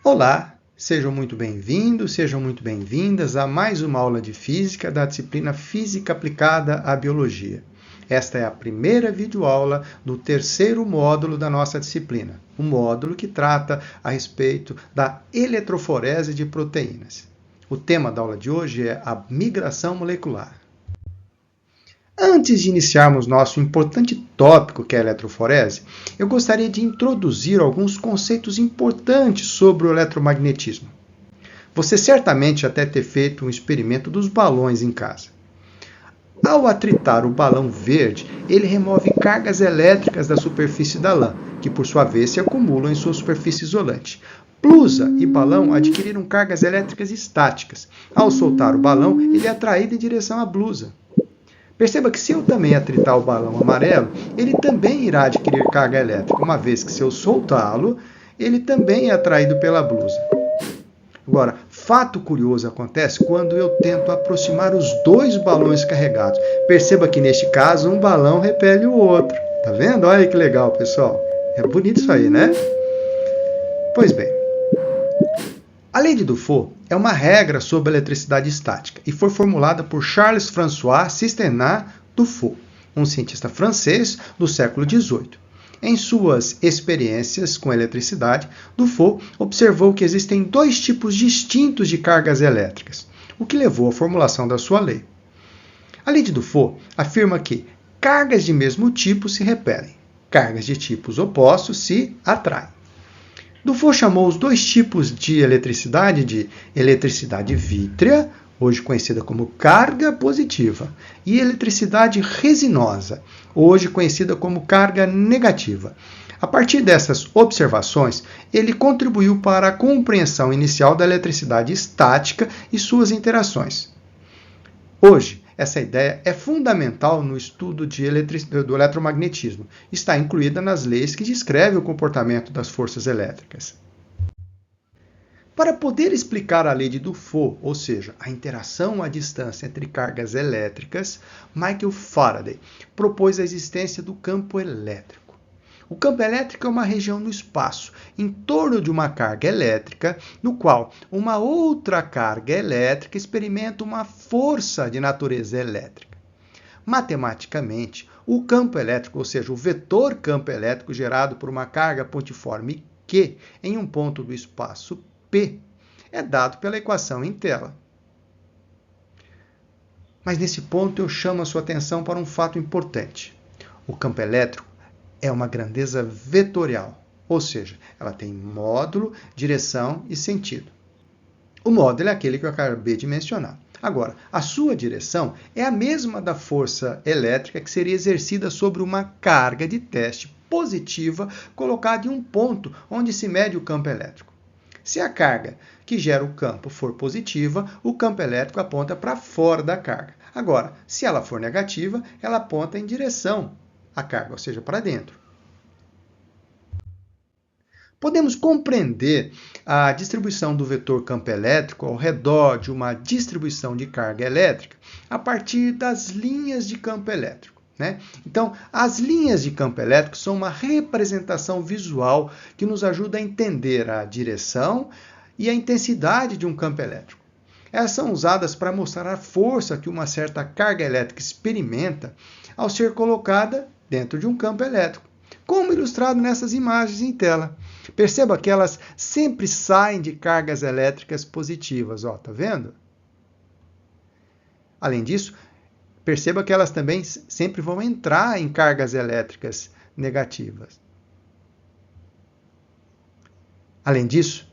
Olá, sejam muito bem-vindos, sejam muito bem-vindas a mais uma aula de Física da disciplina Física Aplicada à Biologia. Esta é a primeira videoaula do terceiro módulo da nossa disciplina, um módulo que trata a respeito da eletroforese de proteínas. O tema da aula de hoje é a migração molecular. Antes de iniciarmos nosso importante tópico, que é a eletroforese, eu gostaria de introduzir alguns conceitos importantes sobre o eletromagnetismo. Você certamente já deve ter feito um experimento dos balões em casa. Ao atritar o balão verde, ele remove cargas elétricas da superfície da lã, que por sua vez se acumulam em sua superfície isolante. Blusa e balão adquiriram cargas elétricas estáticas. Ao soltar o balão, ele é atraído em direção à blusa. Perceba que se eu também atritar o balão amarelo, ele também irá adquirir carga elétrica, uma vez que se eu soltá-lo, ele também é atraído pela blusa. Agora, fato curioso acontece quando eu tento aproximar os dois balões carregados. Perceba que neste caso um balão repele o outro. Tá vendo? Olha que legal, pessoal. É bonito isso aí, né? Pois bem. A lei de Dufault é uma regra sobre a eletricidade estática e foi formulada por Charles-François Cisterna Dufault, um cientista francês do século XVIII. Em suas experiências com eletricidade, Dufault observou que existem dois tipos distintos de cargas elétricas, o que levou à formulação da sua lei. A lei de Dufault afirma que cargas de mesmo tipo se repelem, cargas de tipos opostos se atraem. Dufault chamou os dois tipos de eletricidade vítrea, hoje conhecida como carga positiva, e eletricidade resinosa, hoje conhecida como carga negativa. A partir dessas observações, ele contribuiu para a compreensão inicial da eletricidade estática e suas interações. Hoje, essa ideia é fundamental no estudo do eletromagnetismo. Está incluída nas leis que descrevem o comportamento das forças elétricas. Para poder explicar a lei de Dufault, ou seja, a interação à distância entre cargas elétricas, Michael Faraday propôs a existência do campo elétrico. O campo elétrico é uma região no espaço, em torno de uma carga elétrica, no qual uma outra carga elétrica experimenta uma força de natureza elétrica. Matematicamente, o campo elétrico, ou seja, o vetor campo elétrico gerado por uma carga pontiforme Q em um ponto do espaço P, é dado pela equação em tela. Mas nesse ponto eu chamo a sua atenção para um fato importante. O campo elétrico é uma grandeza vetorial, ou seja, ela tem módulo, direção e sentido. O módulo é aquele que eu acabei de mencionar. Agora, a sua direção é a mesma da força elétrica que seria exercida sobre uma carga de teste positiva colocada em um ponto onde se mede o campo elétrico. Se a carga que gera o campo for positiva, o campo elétrico aponta para fora da carga. Agora, se ela for negativa, ela aponta em direção à carga, ou seja, para dentro. Podemos compreender a distribuição do vetor campo elétrico ao redor de uma distribuição de carga elétrica a partir das linhas de campo elétrico. Então, as linhas de campo elétrico são uma representação visual que nos ajuda a entender a direção e a intensidade de um campo elétrico. Elas são usadas para mostrar a força que uma certa carga elétrica experimenta ao ser colocada dentro de um campo elétrico, como ilustrado nessas imagens em tela. Perceba que elas sempre saem de cargas elétricas positivas, tá vendo? Além disso, perceba que elas também sempre vão entrar em cargas elétricas negativas. Além disso,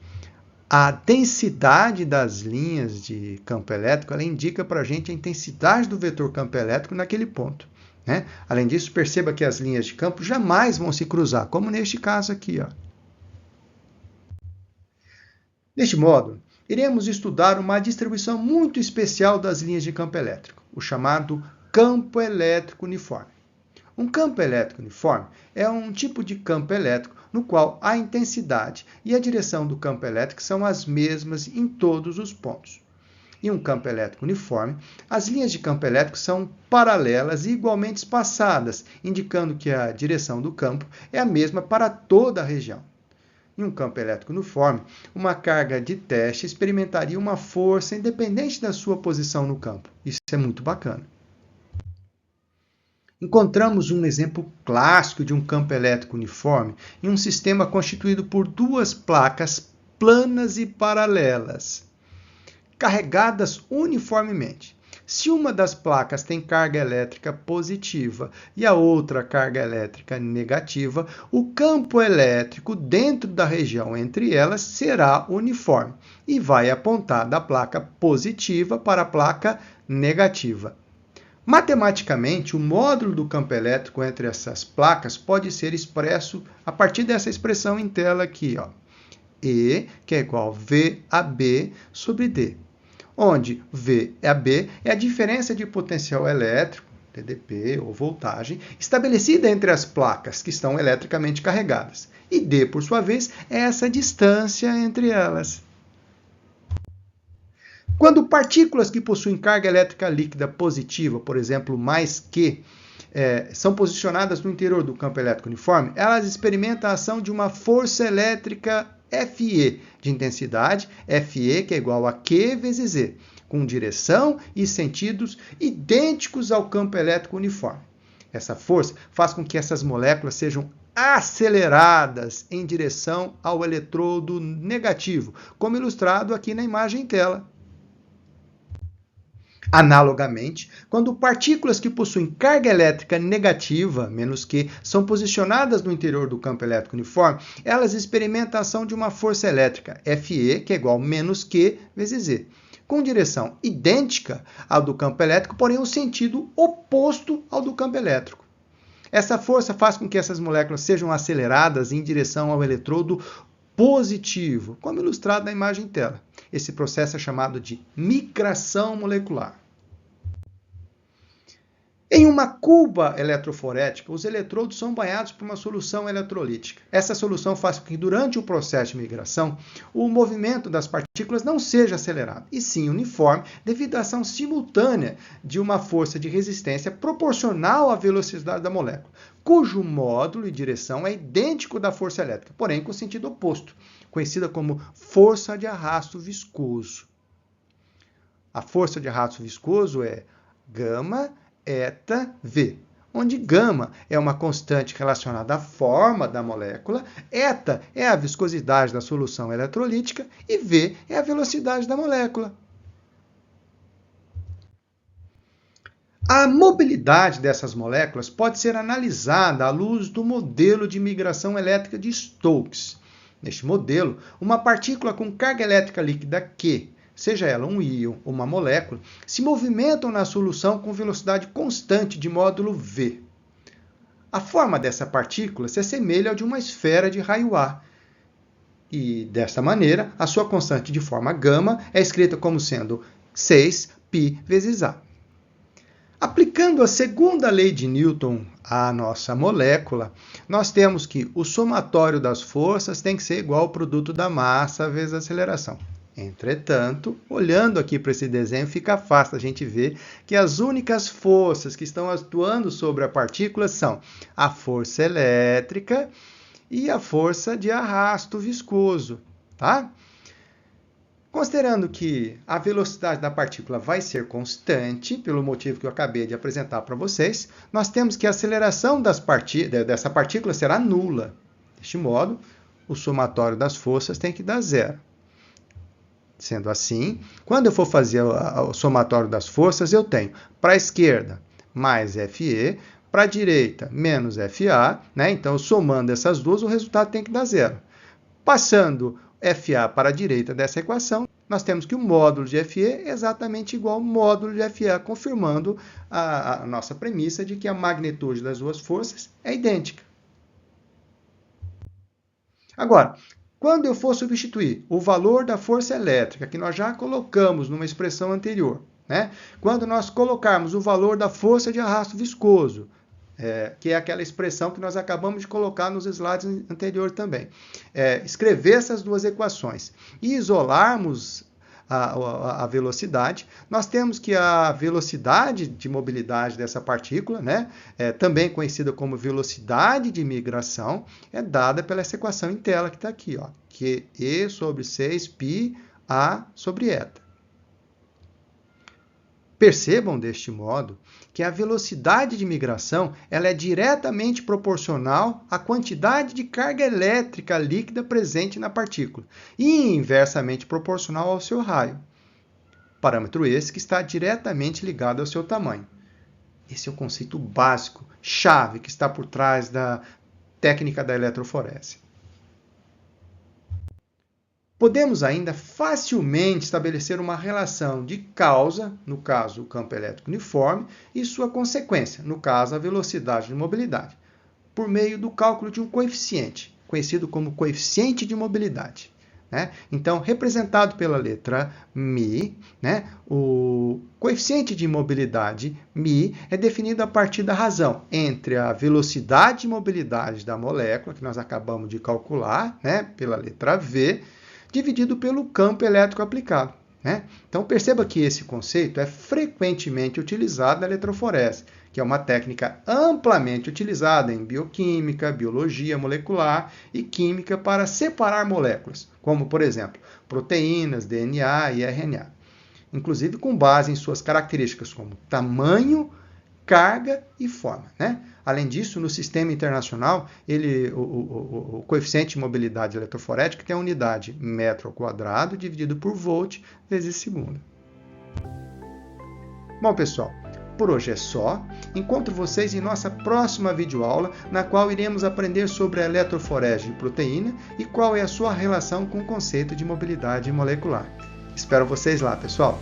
a densidade das linhas de campo elétrico ela indica para a gente a intensidade do vetor campo elétrico naquele ponto. Além disso, perceba que as linhas de campo jamais vão se cruzar, como neste caso aqui. Neste módulo, iremos estudar uma distribuição muito especial das linhas de campo elétrico, o chamado campo elétrico uniforme. Um campo elétrico uniforme é um tipo de campo elétrico no qual a intensidade e a direção do campo elétrico são as mesmas em todos os pontos. Em um campo elétrico uniforme, as linhas de campo elétrico são paralelas e igualmente espaçadas, indicando que a direção do campo é a mesma para toda a região. Em um campo elétrico uniforme, uma carga de teste experimentaria uma força independente da sua posição no campo. Isso é muito bacana. Encontramos um exemplo clássico de um campo elétrico uniforme em um sistema constituído por duas placas planas e paralelas, carregadas uniformemente. Se uma das placas tem carga elétrica positiva e a outra carga elétrica negativa, o campo elétrico dentro da região entre elas será uniforme e vai apontar da placa positiva para a placa negativa. Matematicamente, o módulo do campo elétrico entre essas placas pode ser expresso a partir dessa expressão em tela aqui, ó. E, que é igual a VAB sobre D, onde VAB é a diferença de potencial elétrico, TDP ou voltagem, estabelecida entre as placas que estão eletricamente carregadas. E D, por sua vez, é essa distância entre elas. Quando partículas que possuem carga elétrica líquida positiva, por exemplo, mais Q, são posicionadas no interior do campo elétrico uniforme, elas experimentam a ação de uma força elétrica Fe, de intensidade Fe, que é igual a Q vezes Z, com direção e sentidos idênticos ao campo elétrico uniforme. Essa força faz com que essas moléculas sejam aceleradas em direção ao eletrodo negativo, como ilustrado aqui na imagem em tela. Analogamente, quando partículas que possuem carga elétrica negativa, menos Q, são posicionadas no interior do campo elétrico uniforme, elas experimentam a ação de uma força elétrica, Fe, que é igual a menos Q vezes Z, com direção idêntica ao do campo elétrico, porém um sentido oposto ao do campo elétrico. Essa força faz com que essas moléculas sejam aceleradas em direção ao eletrodo positivo, como ilustrado na imagem em tela. Esse processo é chamado de migração molecular. Em uma cuba eletroforética, os eletrodos são banhados por uma solução eletrolítica. Essa solução faz com que, durante o processo de migração, o movimento das partículas não seja acelerado, e sim uniforme, devido à ação simultânea de uma força de resistência proporcional à velocidade da molécula, cujo módulo e direção é idêntico da força elétrica, porém com sentido oposto, conhecida como força de arrasto viscoso. A força de arrasto viscoso é γ eta V, onde γ é uma constante relacionada à forma da molécula, eta é a viscosidade da solução eletrolítica e V é a velocidade da molécula. A mobilidade dessas moléculas pode ser analisada à luz do modelo de migração elétrica de Stokes. Neste modelo, uma partícula com carga elétrica líquida Q, seja ela um íon ou uma molécula, se movimentam na solução com velocidade constante de módulo V. A forma dessa partícula se assemelha ao de uma esfera de raio A. E, desta maneira, a sua constante de forma γ é escrita como sendo 6π vezes A. Aplicando a segunda lei de Newton à nossa molécula, nós temos que o somatório das forças tem que ser igual ao produto da massa vezes a aceleração. Entretanto, olhando aqui para esse desenho, fica fácil a gente ver que as únicas forças que estão atuando sobre a partícula são a força elétrica e a força de arrasto viscoso, tá? Considerando que a velocidade da partícula vai ser constante, pelo motivo que eu acabei de apresentar para vocês, nós temos que a aceleração dessa partícula será nula. Deste modo, o somatório das forças tem que dar zero. Sendo assim, quando eu for fazer o somatório das forças, eu tenho para a esquerda mais Fe, para a direita menos Fa, né? Então, somando essas duas, o resultado tem que dar zero. Passando Fa para a direita dessa equação, nós temos que o módulo de Fe é exatamente igual ao módulo de Fa, confirmando a nossa premissa de que a magnitude das duas forças é idêntica. Agora, quando eu for substituir o valor da força elétrica, que nós já colocamos numa expressão anterior, né? Quando nós colocarmos o valor da força de arrasto viscoso, que é aquela expressão que nós acabamos de colocar nos slides anteriores também, escrever essas duas equações e isolarmos a velocidade. Nós temos que a velocidade de mobilidade dessa partícula, né, também conhecida como velocidade de migração, é dada pela essa equação em tela que está aqui, ó, que é E sobre 6 π A sobre eta. Percebam deste modo que a velocidade de migração ela é diretamente proporcional à quantidade de carga elétrica líquida presente na partícula e inversamente proporcional ao seu raio. Parâmetro esse que está diretamente ligado ao seu tamanho. Esse é o conceito básico, chave, que está por trás da técnica da eletroforese. Podemos ainda facilmente estabelecer uma relação de causa, no caso o campo elétrico uniforme, e sua consequência, no caso a velocidade de mobilidade, por meio do cálculo de um coeficiente, conhecido como coeficiente de mobilidade. Né? Então, representado pela letra μ, né? O coeficiente de mobilidade μ é definido a partir da razão entre a velocidade de mobilidade da molécula, que nós acabamos de calcular, né? Pela letra V, dividido pelo campo elétrico aplicado. Né? Então, perceba que esse conceito é frequentemente utilizado na eletroforese, que é uma técnica amplamente utilizada em bioquímica, biologia molecular e química para separar moléculas, como, por exemplo, proteínas, DNA e RNA. Inclusive com base em suas características como tamanho, carga e forma. Né? Além disso, no sistema internacional, o coeficiente de mobilidade eletroforética tem a unidade metro ao quadrado dividido por volt vezes segundo. Bom, pessoal, por hoje é só. Encontro vocês em nossa próxima videoaula, na qual iremos aprender sobre a eletroforese de proteína e qual é a sua relação com o conceito de mobilidade molecular. Espero vocês lá, pessoal!